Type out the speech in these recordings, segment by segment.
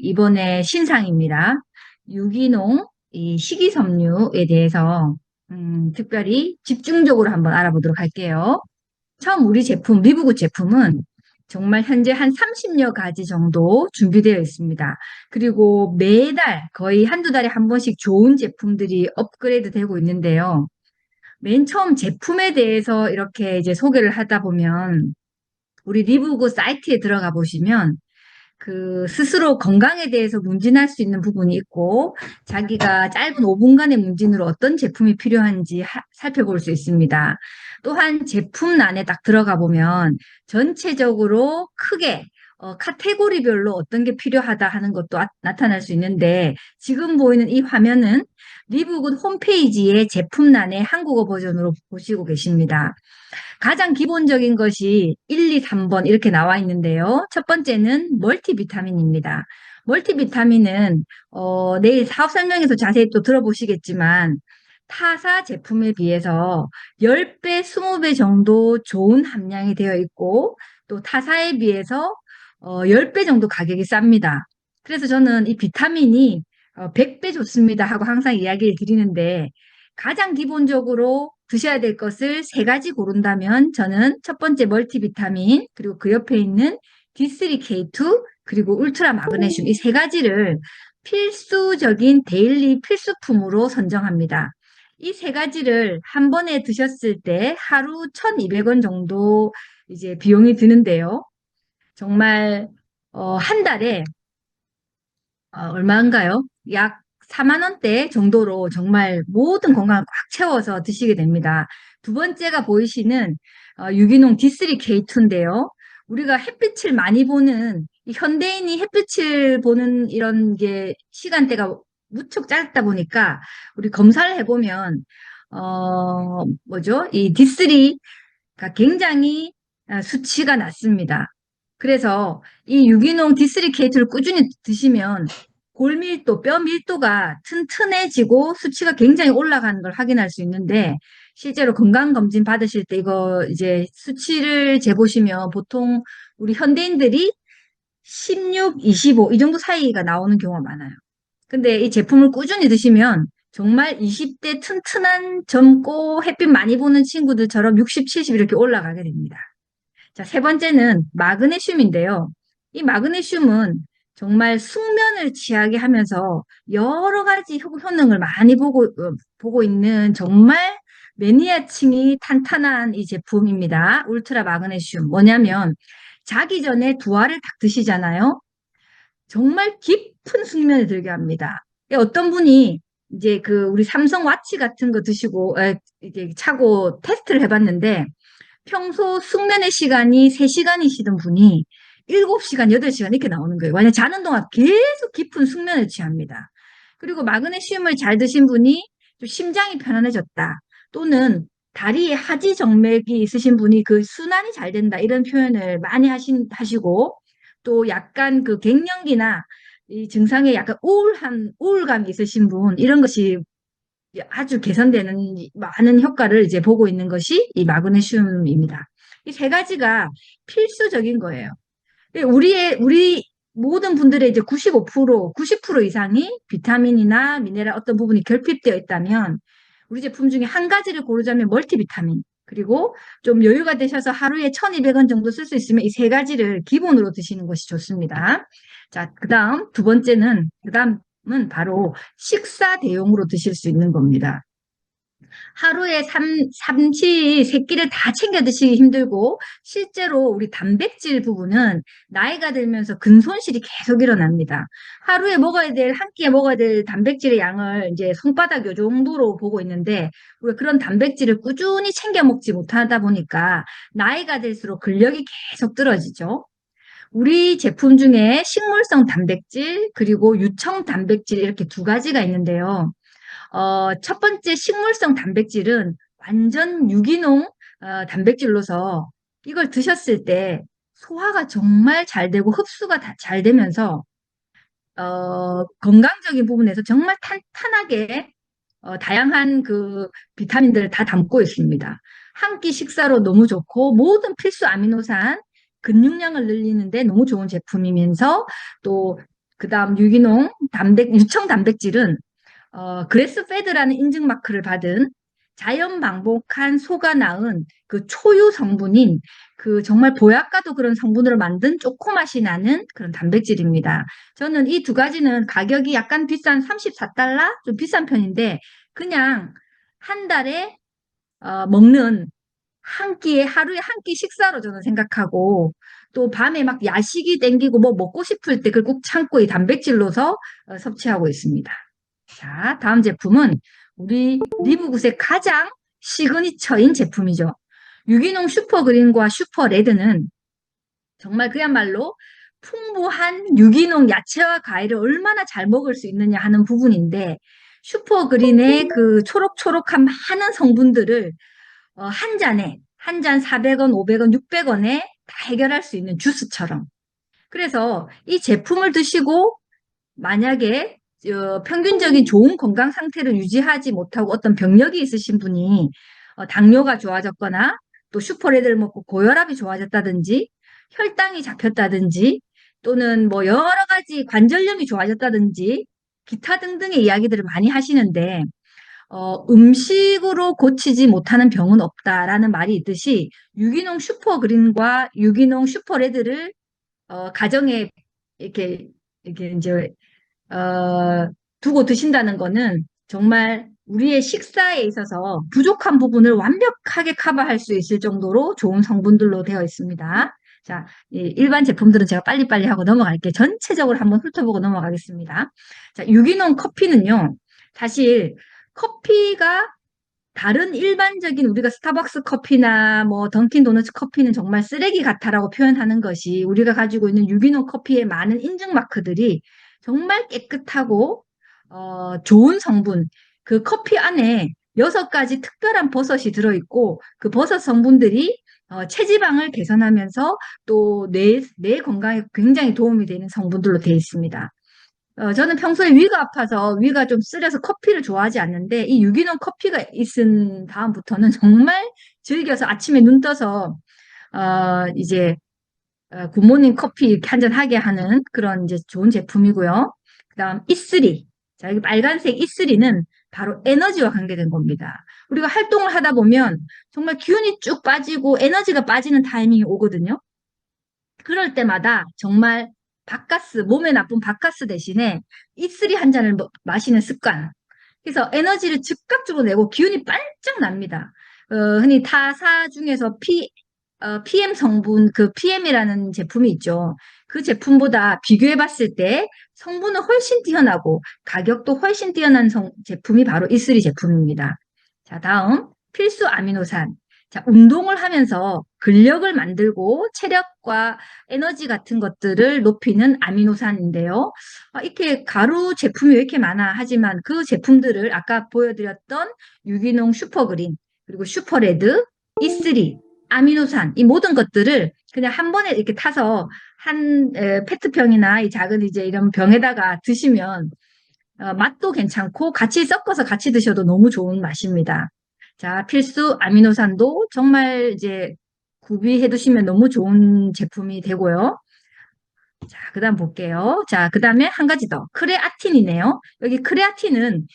이번에 신상입니다. 유기농 이 식이섬유에 대해서 특별히 집중적으로 한번 알아보도록 할게요. 처음 우리 제품, 리브굿 제품은 정말 현재 한 30여 가지 정도 준비되어 있습니다. 그리고 매달 거의 한두 달에 한 번씩 좋은 제품들이 업그레이드 되고 있는데요. 맨 처음 제품에 대해서 이렇게 이제 소개를 하다 보면 우리 리브굿 사이트에 들어가 보시면 그 스스로 건강에 대해서 문진할 수 있는 부분이 있고 자기가 짧은 5분간의 문진으로 어떤 제품이 필요한지 살펴볼 수 있습니다. 또한 제품란에 딱 들어가 보면 전체적으로 크게 카테고리별로 어떤 게 필요하다 하는 것도 나타날 수 있는데 지금 보이는 이 화면은 리브굿 홈페이지의 제품란의 한국어 버전으로 보시고 계십니다. 가장 기본적인 것이 1, 2, 3번 이렇게 나와 있는데요. 첫 번째는 멀티비타민입니다. 멀티비타민은 내일 사업 설명에서 자세히 또 들어보시겠지만 타사 제품에 비해서 10배, 20배 정도 좋은 함량이 되어 있고 또 타사에 비해서 10배 정도 가격이 쌉니다. 그래서 저는 이 비타민이 100배 좋습니다 하고 항상 이야기를 드리는데 가장 기본적으로 드셔야 될 것을 세 가지 고른다면 저는 첫 번째 멀티비타민 그리고 그 옆에 있는 D3K2 그리고 울트라 마그네슘 이 세 가지를 필수적인 데일리 필수품으로 선정합니다. 이 세 가지를 한 번에 드셨을 때 하루 1,200원 정도 이제 비용이 드는데요. 정말 한 달에 얼마인가요? 약 4만 원대 정도로 정말 모든 건강을 꽉 채워서 드시게 됩니다. 두 번째가 보이시는 유기농 D3K2인데요. 우리가 햇빛을 많이 보는 이 현대인이 햇빛을 보는 이런 게 시간대가 무척 짧다 보니까 우리 검사를 해보면 뭐죠? 이 D3가 굉장히 수치가 낮습니다. 그래서 이 유기농 D3K2를 꾸준히 드시면 골밀도, 뼈 밀도가 튼튼해지고 수치가 굉장히 올라가는 걸 확인할 수 있는데 실제로 건강검진 받으실 때 이거 이제 수치를 재보시면 보통 우리 현대인들이 16, 25 이 정도 사이가 나오는 경우가 많아요. 근데 이 제품을 꾸준히 드시면 정말 20대 튼튼한 젊고 햇빛 많이 보는 친구들처럼 60, 70 이렇게 올라가게 됩니다. 자, 세 번째는 마그네슘인데요. 이 마그네슘은 정말 숙면을 취하게 하면서 여러 가지 효능을 많이 보고 있는 정말 매니아층이 탄탄한 이 제품입니다. 울트라 마그네슘. 뭐냐면 자기 전에 두 알을 딱 드시잖아요. 정말 깊은 숙면에 들게 합니다. 어떤 분이 이제 그 우리 삼성 와치 같은 거 드시고 이제 차고 테스트를 해봤는데 평소 숙면의 시간이 3시간이시던 분이 7시간, 8시간 이렇게 나오는 거예요. 왜냐하면 자는 동안 계속 깊은 숙면을 취합니다. 그리고 마그네슘을 잘 드신 분이 좀 심장이 편안해졌다. 또는 다리에 하지 정맥이 있으신 분이 그 순환이 잘 된다. 이런 표현을 많이 하시고 또 약간 그 갱년기나 이 증상에 약간 우울감이 있으신 분, 이런 것이 아주 개선되는 많은 효과를 이제 보고 있는 것이 이 마그네슘입니다. 이 세 가지가 필수적인 거예요. 우리 모든 분들의 이제 95%, 90% 이상이 비타민이나 미네랄 어떤 부분이 결핍되어 있다면 우리 제품 중에 한 가지를 고르자면 멀티비타민. 그리고 좀 여유가 되셔서 하루에 1,200원 정도 쓸 수 있으면 이 세 가지를 기본으로 드시는 것이 좋습니다. 자, 그다음은 바로 식사 대용으로 드실 수 있는 겁니다. 하루에 삼시 세끼를 다 챙겨 드시기 힘들고 실제로 우리 단백질 부분은 나이가 들면서 근손실이 계속 일어납니다. 하루에 한 끼에 먹어야 될 단백질의 양을 이제 손바닥 요 정도로 보고 있는데 우리가 그런 단백질을 꾸준히 챙겨 먹지 못하다 보니까 나이가 들수록 근력이 계속 떨어지죠. 우리 제품 중에 식물성 단백질 그리고 유청 단백질 이렇게 두 가지가 있는데요. 첫 번째 식물성 단백질은 완전 유기농 단백질로서 이걸 드셨을 때 소화가 정말 잘 되고 흡수가 잘 되면서 건강적인 부분에서 정말 탄탄하게 다양한 그 비타민들을 다 담고 있습니다. 한 끼 식사로 너무 좋고 모든 필수 아미노산 근육량을 늘리는데 너무 좋은 제품이면서 또 그다음 유기농 유청 단백질은 그래스페드라는 인증 마크를 받은 자연 방목한 소가 낳은 그 초유 성분인 그 정말 보약과도 그런 성분으로 만든 초코맛이 나는 그런 단백질입니다. 저는 이 두 가지는 가격이 약간 비싼 34달러? 좀 비싼 편인데 그냥 한 달에 먹는 한 끼에 하루에 한 끼 식사로 저는 생각하고 또 밤에 막 야식이 땡기고 뭐 먹고 싶을 때 그걸 꼭 참고 이 단백질로서 섭취하고 있습니다. 자, 다음 제품은 우리 리브굿의 가장 시그니처인 제품이죠. 유기농 슈퍼그린과 슈퍼레드는 정말 그야말로 풍부한 유기농 야채와 과일을 얼마나 잘 먹을 수 있느냐 하는 부분인데 슈퍼그린의 그 초록초록한 많은 성분들을 한 잔 400원, 500원, 600원에 다 해결할 수 있는 주스처럼. 그래서 이 제품을 드시고 만약에 평균적인 좋은 건강 상태를 유지하지 못하고 어떤 병력이 있으신 분이 당뇨가 좋아졌거나 또 슈퍼레드를 먹고 고혈압이 좋아졌다든지 혈당이 잡혔다든지 또는 뭐 여러 가지 관절염이 좋아졌다든지 기타 등등의 이야기들을 많이 하시는데 음식으로 고치지 못하는 병은 없다라는 말이 있듯이 유기농 슈퍼그린과 유기농 슈퍼레드를 가정에 이렇게 이제 두고 드신다는 거는 정말 우리의 식사에 있어서 부족한 부분을 완벽하게 커버할 수 있을 정도로 좋은 성분들로 되어 있습니다. 자, 이 일반 제품들은 제가 빨리빨리 하고 넘어갈게요. 전체적으로 한번 훑어보고 넘어가겠습니다. 자, 유기농 커피는요, 사실 커피가 다른 일반적인 우리가 스타벅스 커피나 뭐 던킨 도너츠 커피는 정말 쓰레기 같아라고 표현하는 것이 우리가 가지고 있는 유기농 커피의 많은 인증 마크들이 정말 깨끗하고 좋은 성분 그 커피 안에 6가지 특별한 버섯이 들어있고 그 버섯 성분들이 체지방을 개선하면서 또 뇌 건강에 굉장히 도움이 되는 성분들로 되어 있습니다. 저는 평소에 위가 아파서 위가 좀 쓰려서 커피를 좋아하지 않는데 이 유기농 커피가 있은 다음부터는 정말 즐겨서 아침에 눈 떠서 이제 굿모닝 커피 이렇게 한잔 하게 하는 그런 이제 좋은 제품이고요. 그다음 E3. 자, 여기 빨간색 E3는 바로 에너지와 관계된 겁니다. 우리가 활동을 하다 보면 정말 기운이 쭉 빠지고 에너지가 빠지는 타이밍이 오거든요. 그럴 때마다 정말 바카스, 몸에 나쁜 바카스 대신에 이슬이 한 잔을 마시는 습관. 그래서 에너지를 즉각적으로 내고 기운이 반짝 납니다. 흔히 타사 중에서 PM 성분, 그 PM이라는 제품이 있죠. 그 제품보다 비교해 봤을 때 성분은 훨씬 뛰어나고 가격도 훨씬 뛰어난 제품이 바로 이슬이 제품입니다. 자, 다음 필수 아미노산. 자, 운동을 하면서 근력을 만들고 체력과 에너지 같은 것들을 높이는 아미노산인데요. 이렇게 가루 제품이 왜 이렇게 많아? 하지만 그 제품들을 아까 보여드렸던 유기농 슈퍼그린, 그리고 슈퍼레드, E3, 아미노산, 이 모든 것들을 그냥 한 번에 이렇게 타서 한 페트병이나 이 작은 이제 이런 병에다가 드시면 맛도 괜찮고 같이 섞어서 같이 드셔도 너무 좋은 맛입니다. 자, 필수 아미노산도 정말 이제 구비해 두시면 너무 좋은 제품이 되고요. 자, 그 다음 볼게요. 자, 그 다음에 한 가지 더. 크레아틴이네요. 여기 크레아틴은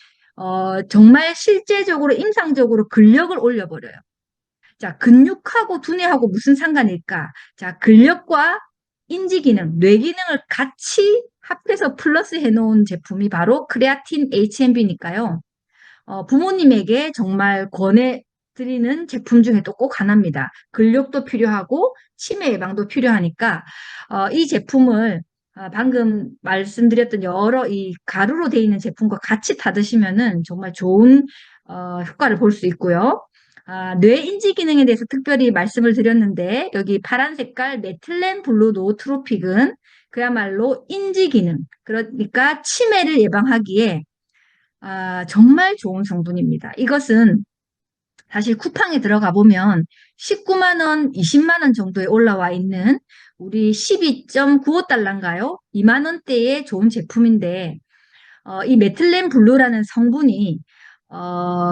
정말 실제적으로 임상적으로 근력을 올려버려요. 자, 근육하고 두뇌하고 무슨 상관일까? 자, 근력과 인지 기능, 뇌 기능을 같이 합해서 플러스 해놓은 제품이 바로 크레아틴 HMB니까요. 부모님에게 정말 권해드리는 제품 중에 또 꼭 하나입니다. 근력도 필요하고 치매 예방도 필요하니까 이 제품을 방금 말씀드렸던 여러 이 가루로 되어 있는 제품과 같이 다 드시면은 정말 좋은 효과를 볼 수 있고요. 뇌 인지 기능에 대해서 특별히 말씀을 드렸는데 여기 파란 색깔 메틸렌 블루 노트로픽은 그야말로 인지 기능, 그러니까 치매를 예방하기에 정말 좋은 성분입니다. 이것은 사실 쿠팡에 들어가 보면 19만 원, 20만 원 정도에 올라와 있는 우리 12.95달러인가요? 2만 원대의 좋은 제품인데 이 메틸렌 블루라는 성분이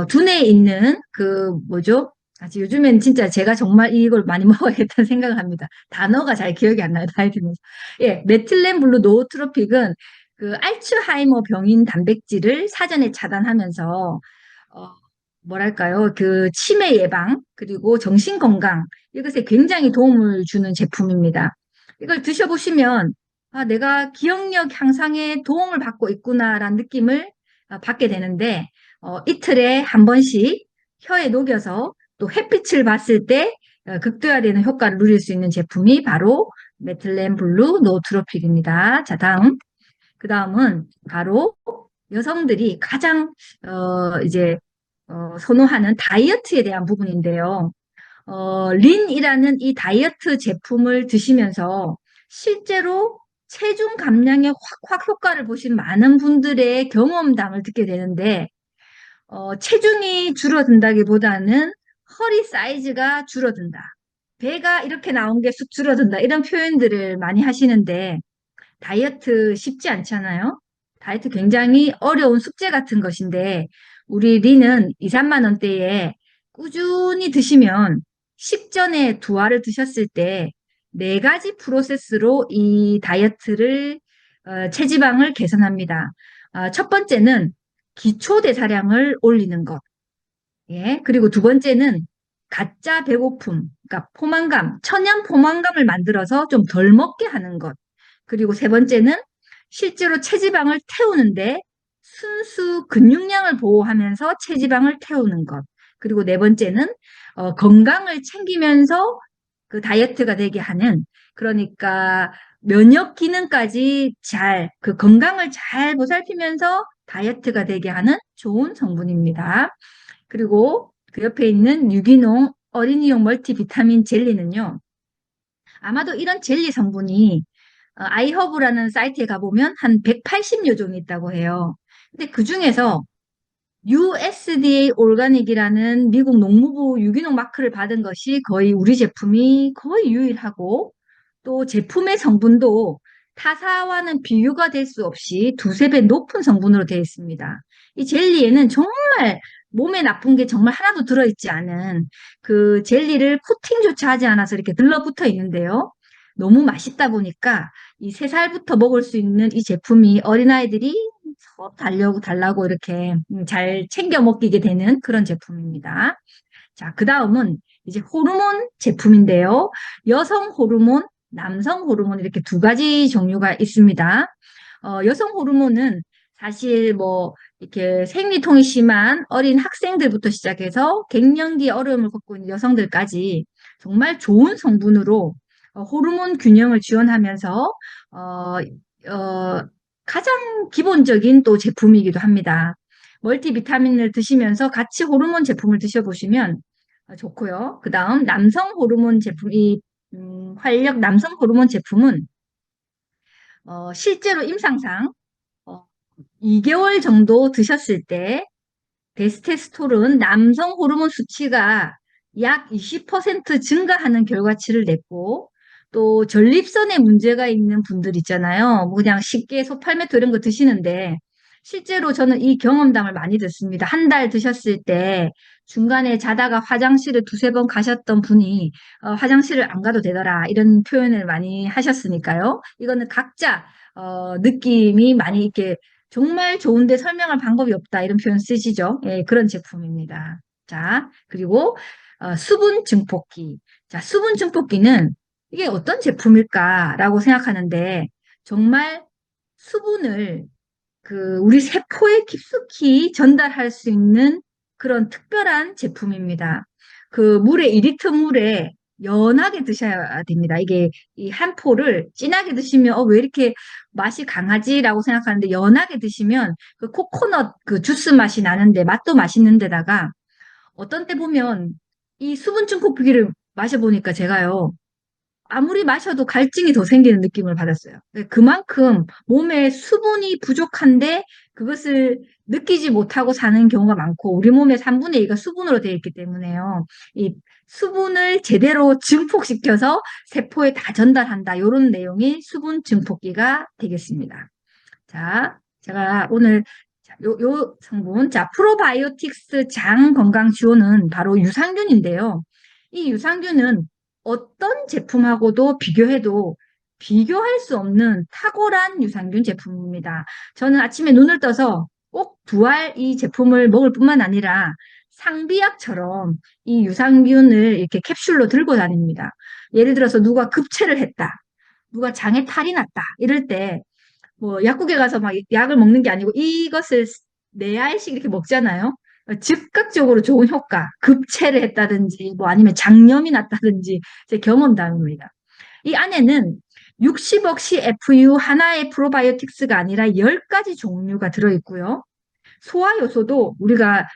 두뇌에 있는 그 뭐죠? 사실 요즘엔 진짜 제가 정말 이걸 많이 먹어야겠다는 생각을 합니다. 단어가 잘 기억이 안 나요. 나이 들면서. 예, 메틸렌 블루 노트로픽은 그 알츠하이머 병인 단백질을 사전에 차단하면서 어, 뭐랄까요? 그 치매 예방 그리고 정신 건강 이것에 굉장히 도움을 주는 제품입니다. 이걸 드셔보시면 아, 내가 기억력 향상에 도움을 받고 있구나라는 느낌을 받게 되는데 이틀에 한 번씩 혀에 녹여서 또 햇빛을 봤을 때 극대화되는 효과를 누릴 수 있는 제품이 바로 메틀렌 블루 노트로픽입니다. 자, 그 다음은 바로 여성들이 가장 이제 선호하는 다이어트에 대한 부분인데요. 린이라는 이 다이어트 제품을 드시면서 실제로 체중 감량에 확확 효과를 보신 많은 분들의 경험담을 듣게 되는데, 체중이 줄어든다기보다는 허리 사이즈가 줄어든다. 배가 이렇게 나온 게 쑥 줄어든다. 이런 표현들을 많이 하시는데, 다이어트 쉽지 않잖아요. 다이어트 굉장히 어려운 숙제 같은 것인데 우리 리는 2, 3만 원대에 꾸준히 드시면 식전에 두 알을 드셨을 때 네 가지 프로세스로 이 다이어트를 체지방을 개선합니다. 첫 번째는 기초 대사량을 올리는 것. 예. 그리고 두 번째는 가짜 배고픔, 그러니까 포만감, 천연 포만감을 만들어서 좀 덜 먹게 하는 것. 그리고 세 번째는 실제로 체지방을 태우는데 순수 근육량을 보호하면서 체지방을 태우는 것. 그리고 네 번째는 건강을 챙기면서 그 다이어트가 되게 하는 그러니까 면역 기능까지 잘, 그 건강을 잘 보살피면서 다이어트가 되게 하는 좋은 성분입니다. 그리고 그 옆에 있는 유기농 어린이용 멀티비타민 젤리는요. 아마도 이런 젤리 성분이 아이허브라는 사이트에 가보면 한 180여 종이 있다고 해요. 근데 그 중에서 USDA 올가닉이라는 미국 농무부 유기농 마크를 받은 것이 거의 우리 제품이 거의 유일하고 또 제품의 성분도 타사와는 비교가 될 수 없이 두세 배 높은 성분으로 되어 있습니다. 이 젤리에는 정말 몸에 나쁜 게 정말 하나도 들어있지 않은 그 젤리를 코팅조차 하지 않아서 이렇게 들러붙어 있는데요. 너무 맛있다 보니까 이 3살부터 먹을 수 있는 이 제품이 어린아이들이 서로 달라고 이렇게 잘 챙겨 먹게 되는 그런 제품입니다. 자, 그 다음은 이제 호르몬 제품인데요. 여성 호르몬, 남성 호르몬 이렇게 두 가지 종류가 있습니다. 여성 호르몬은 사실 뭐 이렇게 생리통이 심한 어린 학생들부터 시작해서 갱년기 어려움을 겪고 있는 여성들까지 정말 좋은 성분으로 호르몬 균형을 지원하면서 어, 가장 기본적인 또 제품이기도 합니다. 멀티비타민을 드시면서 같이 호르몬 제품을 드셔보시면 좋고요. 그 다음 남성 호르몬 제품, 이 활력 남성 호르몬 제품은 실제로 임상상 어, 2개월 정도 드셨을 때 데스테스토론 남성 호르몬 수치가 약 20% 증가하는 결과치를 냈고 또 전립선에 문제가 있는 분들 있잖아요. 뭐 그냥 쉽게 소팔메토 이런 거 드시는데 실제로 저는 이 경험담을 많이 듣습니다. 한 달 드셨을 때 중간에 자다가 화장실을 두세 번 가셨던 분이 화장실을 안 가도 되더라 이런 표현을 많이 하셨으니까요. 이거는 각자 느낌이 많이 이렇게 정말 좋은데 설명할 방법이 없다 이런 표현 쓰시죠. 예, 그런 제품입니다. 자, 그리고 수분 증폭기. 자, 수분 증폭기는 이게 어떤 제품일까라고 생각하는데 정말 수분을 그 우리 세포에 깊숙이 전달할 수 있는 그런 특별한 제품입니다. 그 물에 2리터 물에 연하게 드셔야 됩니다. 이게 이 한 포를 진하게 드시면 왜 이렇게 맛이 강하지라고 생각하는데 연하게 드시면 그 코코넛 그 주스 맛이 나는데 맛도 맛있는 데다가 어떤 때 보면 이 수분증 커피를 마셔보니까 제가요 아무리 마셔도 갈증이 더 생기는 느낌을 받았어요. 네, 그만큼 몸에 수분이 부족한데 그것을 느끼지 못하고 사는 경우가 많고 우리 몸의 3분의 2가 수분으로 되어 있기 때문에요. 이 수분을 제대로 증폭시켜서 세포에 다 전달한다. 이런 내용이 수분 증폭기가 되겠습니다. 자, 제가 오늘 요 성분, 자, 프로바이오틱스 장 건강 지원은 바로 유산균인데요. 이 유산균은 어떤 제품하고도 비교해도 비교할 수 없는 탁월한 유산균 제품입니다. 저는 아침에 눈을 떠서 꼭 두 알 이 제품을 먹을 뿐만 아니라 상비약처럼 이 유산균을 이렇게 캡슐로 들고 다닙니다. 예를 들어서 누가 급체를 했다. 누가 장에 탈이 났다. 이럴 때 뭐 약국에 가서 막 약을 먹는 게 아니고 이것을 네 알씩 이렇게 먹잖아요. 즉각적으로 좋은 효과, 급체를 했다든지 뭐 아니면 장염이 났다든지 제 경험담입니다. 이 안에는 60억 CFU 하나의 프로바이오틱스가 아니라 10가지 종류가 들어있고요. 소화 요소도 우리가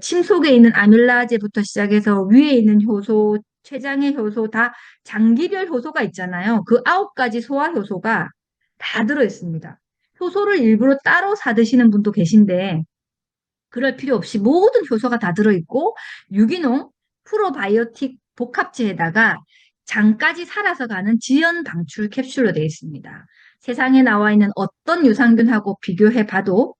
침 속에 있는 아밀라제부터 시작해서 위에 있는 효소, 췌장의 효소 다 장기별 효소가 있잖아요. 그 9가지 소화 효소가 다 들어있습니다. 효소를 일부러 따로 사 드시는 분도 계신데 그럴 필요 없이 모든 효소가 다 들어있고 유기농 프로바이오틱 복합제에다가 장까지 살아서 가는 지연 방출 캡슐로 되어 있습니다. 세상에 나와 있는 어떤 유산균하고 비교해 봐도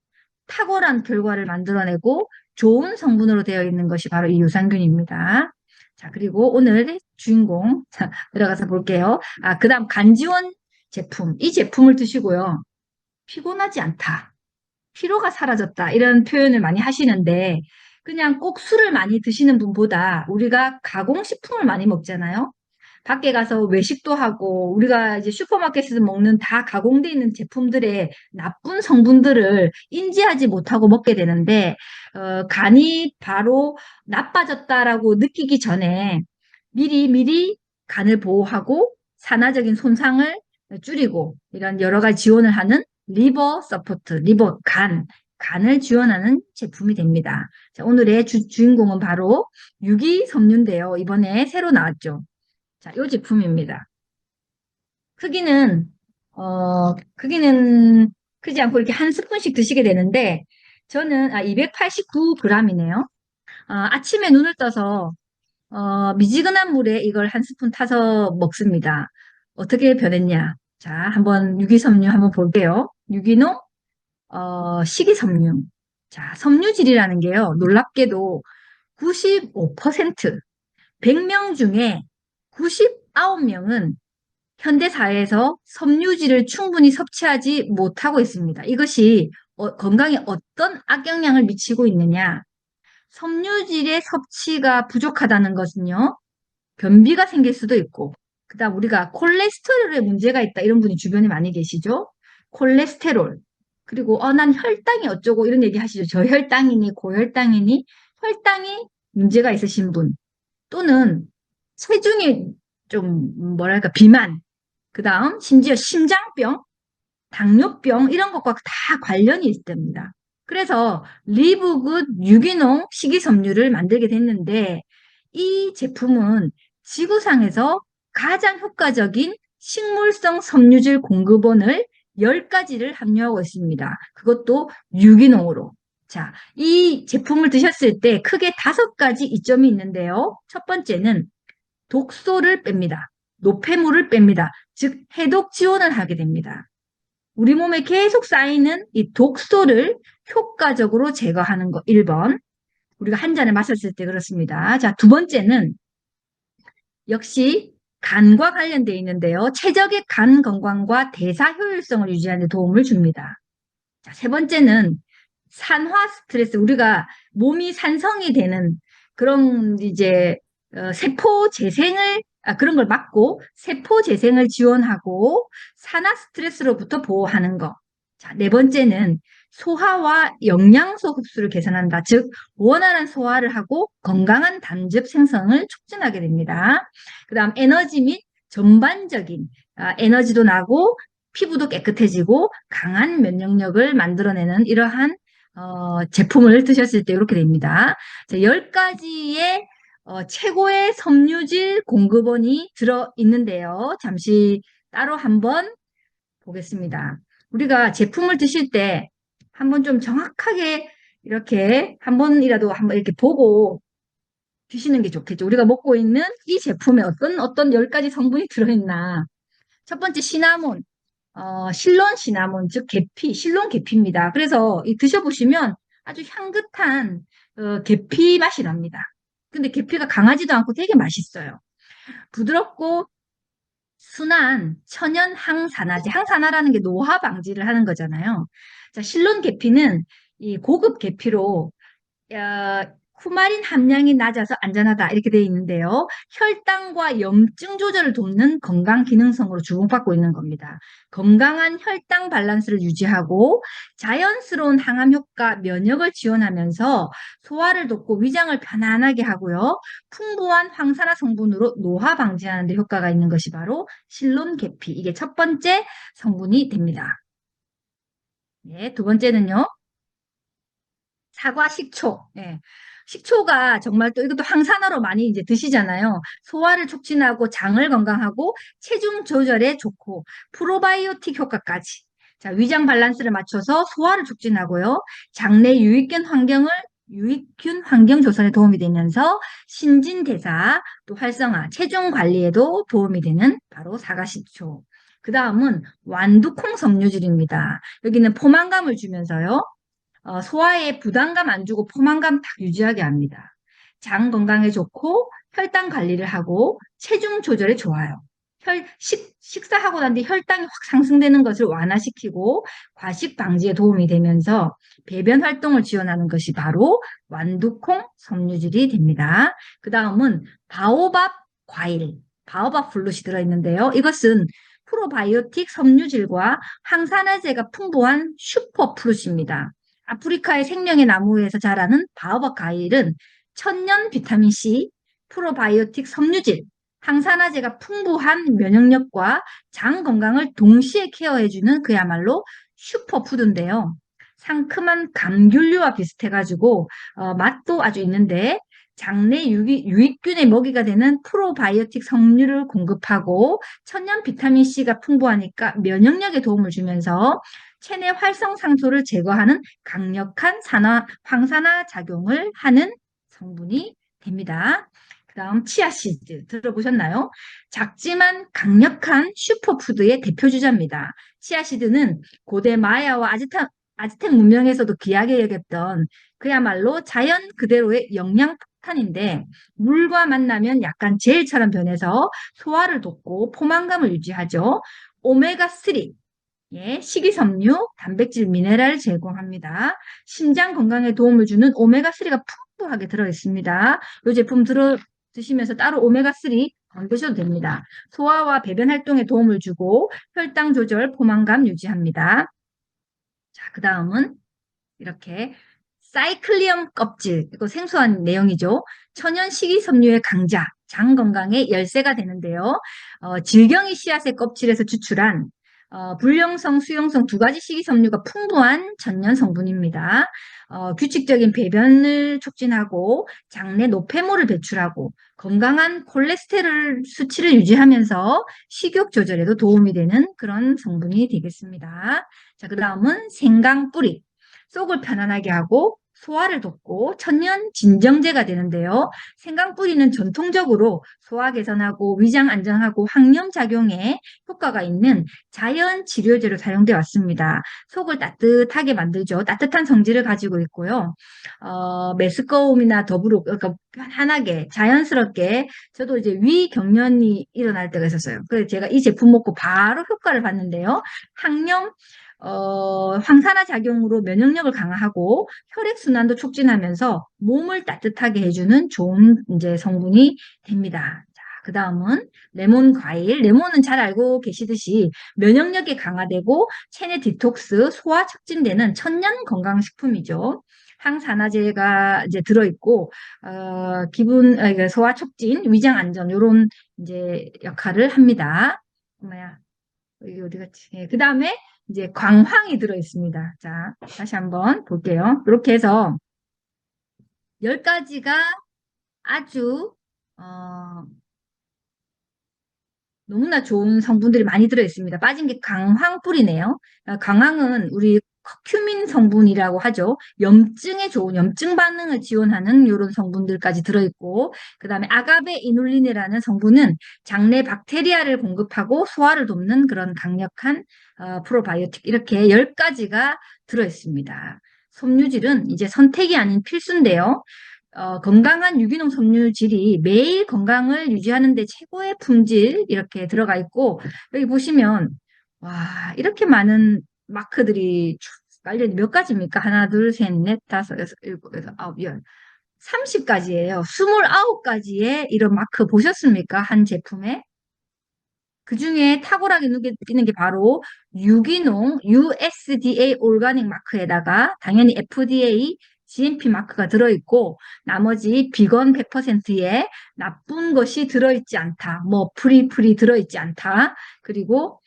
탁월한 결과를 만들어내고 좋은 성분으로 되어 있는 것이 바로 이 유산균입니다. 자, 그리고 오늘 주인공 자, 들어가서 볼게요. 그다음 간지원 제품. 이 제품을 드시고요. 피곤하지 않다. 피로가 사라졌다. 이런 표현을 많이 하시는데 그냥 꼭 술을 많이 드시는 분보다 우리가 가공식품을 많이 먹잖아요. 밖에 가서 외식도 하고 우리가 이제 슈퍼마켓에서 먹는 다 가공돼 있는 제품들의 나쁜 성분들을 인지하지 못하고 먹게 되는데 간이 바로 나빠졌다라고 느끼기 전에 미리 간을 보호하고 산화적인 손상을 줄이고 이런 여러 가지 지원을 하는 리버 서포트, 리버 간을 지원하는 제품이 됩니다. 자, 오늘의 주인공은 바로 유기섬유인데요. 이번에 새로 나왔죠. 자, 이 제품입니다. 크기는, 크기는 크지 않고 이렇게 한 스푼씩 드시게 되는데, 저는, 289g이네요. 아침에 눈을 떠서, 미지근한 물에 이걸 한 스푼 타서 먹습니다. 어떻게 변했냐? 자, 한번 유기섬유 한번 볼게요. 유기농, 식이섬유. 자, 섬유질이라는 게요, 놀랍게도 95%, 100명 중에 99명은 현대 사회에서 섬유질을 충분히 섭취하지 못하고 있습니다. 이것이 건강에 어떤 악영향을 미치고 있느냐? 섬유질의 섭취가 부족하다는 것은요, 변비가 생길 수도 있고, 그다음 우리가 콜레스테롤에 문제가 있다 이런 분이 주변에 많이 계시죠? 콜레스테롤. 그리고 난 혈당이 어쩌고 이런 얘기 하시죠. 저혈당이니 고혈당이니 혈당이 문제가 있으신 분 또는 체중이 좀 뭐랄까 비만 그다음 심지어 심장병, 당뇨병 이런 것과 다 관련이 있답니다. 그래서 리브굿 유기농 식이섬유를 만들게 됐는데 이 제품은 지구상에서 가장 효과적인 식물성 섬유질 공급원을 10가지를 함유하고 있습니다. 그것도 유기농으로. 자, 이 제품을 드셨을 때 크게 5가지 이점이 있는데요. 첫 번째는 독소를 뺍니다. 노폐물을 뺍니다. 즉, 해독 지원을 하게 됩니다. 우리 몸에 계속 쌓이는 이 독소를 효과적으로 제거하는 거 1번. 우리가 한 잔을 마셨을 때 그렇습니다. 자, 두 번째는 역시 간과 관련되어 있는데요. 최적의 간 건강과 대사 효율성을 유지하는 데 도움을 줍니다. 자, 세 번째는 산화 스트레스, 우리가 몸이 산성이 되는 그런 이제 세포 재생을 그런 걸 막고 세포 재생을 지원하고 산화 스트레스로부터 보호하는 거. 자, 네 번째는 소화와 영양소 흡수를 개선한다. 즉 원활한 소화를 하고 건강한 단즙 생성을 촉진하게 됩니다. 그다음 에너지 및 전반적인 에너지도 나고 피부도 깨끗해지고 강한 면역력을 만들어내는 이러한 제품을 드셨을 때 이렇게 됩니다. 자, 10가지의 최고의 섬유질 공급원이 들어있는데요. 잠시 따로 한번 보겠습니다. 우리가 제품을 드실 때 한번 좀 정확하게 이렇게 한 번이라도 한번 이렇게 보고 드시는 게 좋겠죠. 우리가 먹고 있는 이 제품에 어떤 10가지 성분이 들어있나. 첫 번째 시나몬, 실론 시나몬, 즉 계피, 실론 계피입니다. 그래서 이 드셔보시면 아주 향긋한 계피 맛이 납니다. 근데 계피가 강하지도 않고 되게 맛있어요. 부드럽고 순한 천연 항산화제. 항산화라는 게 노화 방지를 하는 거잖아요. 자, 실론 계피는 이 고급 계피로 쿠마린 함량이 낮아서 안전하다 이렇게 되어 있는데요. 혈당과 염증 조절을 돕는 건강 기능성으로 주목받고 있는 겁니다. 건강한 혈당 밸런스를 유지하고 자연스러운 항암 효과, 면역을 지원하면서 소화를 돕고 위장을 편안하게 하고요. 풍부한 황산화 성분으로 노화 방지하는 데 효과가 있는 것이 바로 실론 계피. 이게 첫 번째 성분이 됩니다. 네, 두 번째는요. 사과 식초. 예. 식초가 정말 또 이것도 항산화로 많이 이제 드시잖아요. 소화를 촉진하고 장을 건강하고 체중 조절에 좋고 프로바이오틱 효과까지. 자, 위장 밸런스를 맞춰서 소화를 촉진하고요. 장내 유익균 환경 조성에 도움이 되면서 신진대사 또 활성화, 체중 관리에도 도움이 되는 바로 사과식초. 그 다음은 완두콩 섬유질입니다. 여기는 포만감을 주면서요. 소화에 부담감 안 주고 포만감 딱 유지하게 합니다. 장 건강에 좋고 혈당 관리를 하고 체중 조절에 좋아요. 식사하고 난 뒤 혈당이 확 상승되는 것을 완화시키고 과식 방지에 도움이 되면서 배변 활동을 지원하는 것이 바로 완두콩 섬유질이 됩니다. 그 다음은 바오밥 과일, 바오밥 플룻이 들어있는데요. 이것은 프로바이오틱 섬유질과 항산화제가 풍부한 슈퍼 플룻입니다. 아프리카의 생명의 나무에서 자라는 바오밥 과일은 천연 비타민C, 프로바이오틱 섬유질, 항산화제가 풍부한 면역력과 장 건강을 동시에 케어해주는 그야말로 슈퍼푸드인데요. 상큼한 감귤류와 비슷해가지고 맛도 아주 있는데 장내 유익균의 먹이가 되는 프로바이오틱 섬유를 공급하고 천연 비타민C가 풍부하니까 면역력에 도움을 주면서 체내 활성산소를 제거하는 강력한 황산화 작용을 하는 성분이 됩니다. 그 다음 치아씨드 들어보셨나요? 작지만 강력한 슈퍼푸드의 대표주자입니다. 치아씨드는 고대 마야와 아즈텍 문명에서도 귀하게 여겼던 그야말로 자연 그대로의 영양폭탄인데 물과 만나면 약간 젤처럼 변해서 소화를 돕고 포만감을 유지하죠. 오메가3, 예, 식이섬유, 단백질, 미네랄을 제공합니다. 심장 건강에 도움을 주는 오메가3가 풍부하게 들어있습니다. 이 제품 드시면서 따로 오메가3 안 드셔도 됩니다. 소화와 배변 활동에 도움을 주고 혈당 조절, 포만감 유지합니다. 자, 그 다음은 이렇게 사이클리엄 껍질, 이거 생소한 내용이죠. 천연 식이섬유의 강자, 장 건강의 열쇠가 되는데요. 질경이 씨앗의 껍질에서 추출한 불용성, 수용성 두 가지 식이섬유가 풍부한 전년 성분입니다. 규칙적인 배변을 촉진하고 장내 노폐물을 배출하고 건강한 콜레스테롤 수치를 유지하면서 식욕 조절에도 도움이 되는 그런 성분이 되겠습니다. 자, 그 다음은 생강 뿌리. 속을 편안하게 하고 소화를 돕고 천연 진정제가 되는데요. 생강뿌리는 전통적으로 소화 개선하고 위장 안정하고 항염 작용에 효과가 있는 자연 치료제로 사용되어 왔습니다. 속을 따뜻하게 만들죠. 따뜻한 성질을 가지고 있고요. 메스꺼움이나 더부룩, 그러니까 편안하게 자연스럽게 저도 이제 위 경련이 일어날 때가 있었어요. 그래서 제가 이 제품 먹고 바로 효과를 봤는데요. 항염 황산화 작용으로 면역력을 강화하고 혈액순환도 촉진하면서 몸을 따뜻하게 해주는 좋은 이제 성분이 됩니다. 자, 그 다음은 레몬 과일. 레몬은 잘 알고 계시듯이 면역력이 강화되고 체내 디톡스, 소화 촉진되는 천연 건강식품이죠. 항산화제가 이제 들어있고 소화 촉진, 위장 안전 이런 이제 역할을 합니다. 뭐야? 여기 어디 갔지? 예, 그 다음에 이제 광황이 들어있습니다. 자, 다시 한번 볼게요. 이렇게 해서 10가지가 아주 너무나 좋은 성분들이 많이 들어있습니다. 빠진 게 강황뿌리네요. 강황은 우리 커큐민 성분이라고 하죠. 염증에 좋은 염증 반응을 지원하는 이런 성분들까지 들어있고 그 다음에 아가베 이눌린이라는 성분은 장내 박테리아를 공급하고 소화를 돕는 그런 강력한 프로바이오틱 이렇게 10가지가 들어있습니다. 섬유질은 이제 선택이 아닌 필수인데요. 건강한 유기농 섬유질이 매일 건강을 유지하는 데 최고의 품질 이렇게 들어가 있고 여기 보시면 와 이렇게 많은 마크들이 쭉 깔려 몇 가지입니까? 하나, 둘, 셋, 넷, 다섯, 여섯, 일곱, 여덟, 아홉, 열. 30가지예요. 29가지의 이런 마크 보셨습니까? 한 제품에. 그 중에 탁월하게 눈에 띄는 게 바로 유기농 USDA 올가닉 마크에다가 당연히 FDA, GMP 마크가 들어있고 나머지 비건 100%에 나쁜 것이 들어있지 않다. 뭐 프리 들어있지 않다. 그리고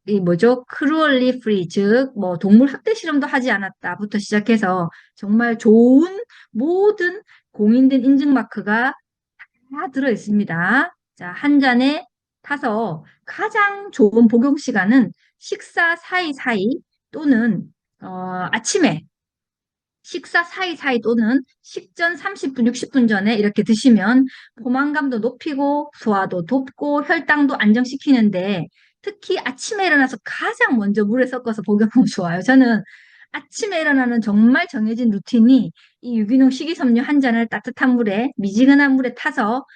이 뭐죠? 크루얼리 프리, 즉, 뭐, 동물 학대 실험도 하지 않았다부터 시작해서 정말 좋은 모든 공인된 인증 마크가 다 들어있습니다. 자, 한 잔에 타서 가장 좋은 복용 시간은 식사 사이사이 또는 아침에 식사 사이사이 또는 식전 30분, 60분 전에 이렇게 드시면 포만감도 높이고 소화도 돕고 혈당도 안정시키는데 특히 아침에 일어나서 가장 먼저 물에 섞어서 복용하면 좋아요. 저는 아침에 일어나는 정말 정해진 루틴이 이 유기농 식이섬유 한 잔을 따뜻한 물에 미지근한 물에 타서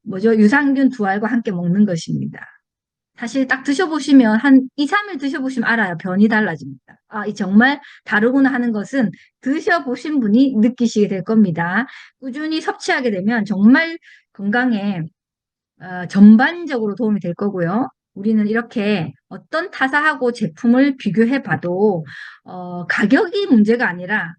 뭐죠? 유산균 두 알과 함께 먹는 것입니다. 사실 딱 드셔보시면 한 2, 3일 드셔보시면 알아요. 변이 달라집니다. 아, 이 정말 다르구나 하는 것은 드셔보신 분이 느끼시게 될 겁니다. 꾸준히 섭취하게 되면 정말 건강에 전반적으로 도움이 될 거고요. 우리는 이렇게 어떤 타사하고 제품을 비교해 봐도 가격이 문제가 아니라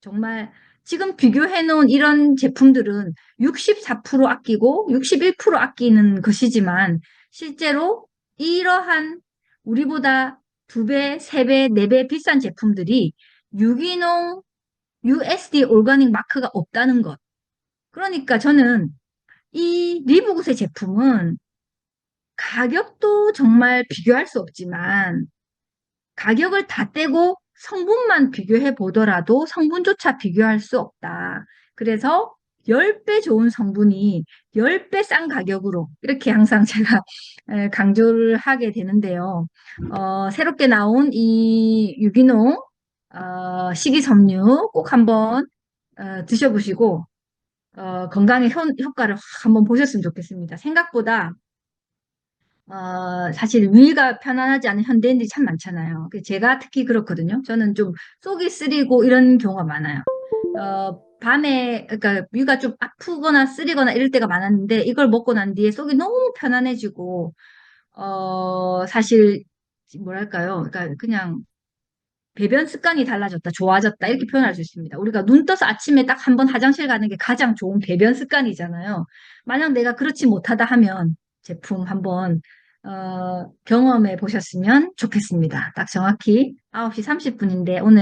정말 지금 비교해 놓은 이런 제품들은 64% 아끼고 61% 아끼는 것이지만 실제로 이러한 우리보다 2배, 3배, 4배 비싼 제품들이 유기농 USD 올가닉 마크가 없다는 것. 그러니까 저는 이 리브굿의 제품은 가격도 정말 비교할 수 없지만 가격을 다 떼고 성분만 비교해 보더라도 성분조차 비교할 수 없다. 그래서 10배 좋은 성분이 10배 싼 가격으로 이렇게 항상 제가 강조를 하게 되는데요. 새롭게 나온 이 유기농 식이섬유 꼭 한번 드셔보시고 건강의 효과를 한번 보셨으면 좋겠습니다. 생각보다 사실 위가 편안하지 않은 현대인들이 참 많잖아요. 제가 특히 그렇거든요. 저는 좀 속이 쓰리고 이런 경우가 많아요. 밤에, 그러니까 위가 좀 아프거나 쓰리거나 이럴 때가 많았는데 이걸 먹고 난 뒤에 속이 너무 편안해지고, 사실, 뭐랄까요. 그러니까 그냥 배변 습관이 달라졌다, 좋아졌다, 이렇게 표현할 수 있습니다. 우리가 눈 떠서 아침에 딱 한 번 화장실 가는 게 가장 좋은 배변 습관이잖아요. 만약 내가 그렇지 못하다 하면 제품 한번 경험해 보셨으면 좋겠습니다. 딱 정확히 9시 30분인데 오늘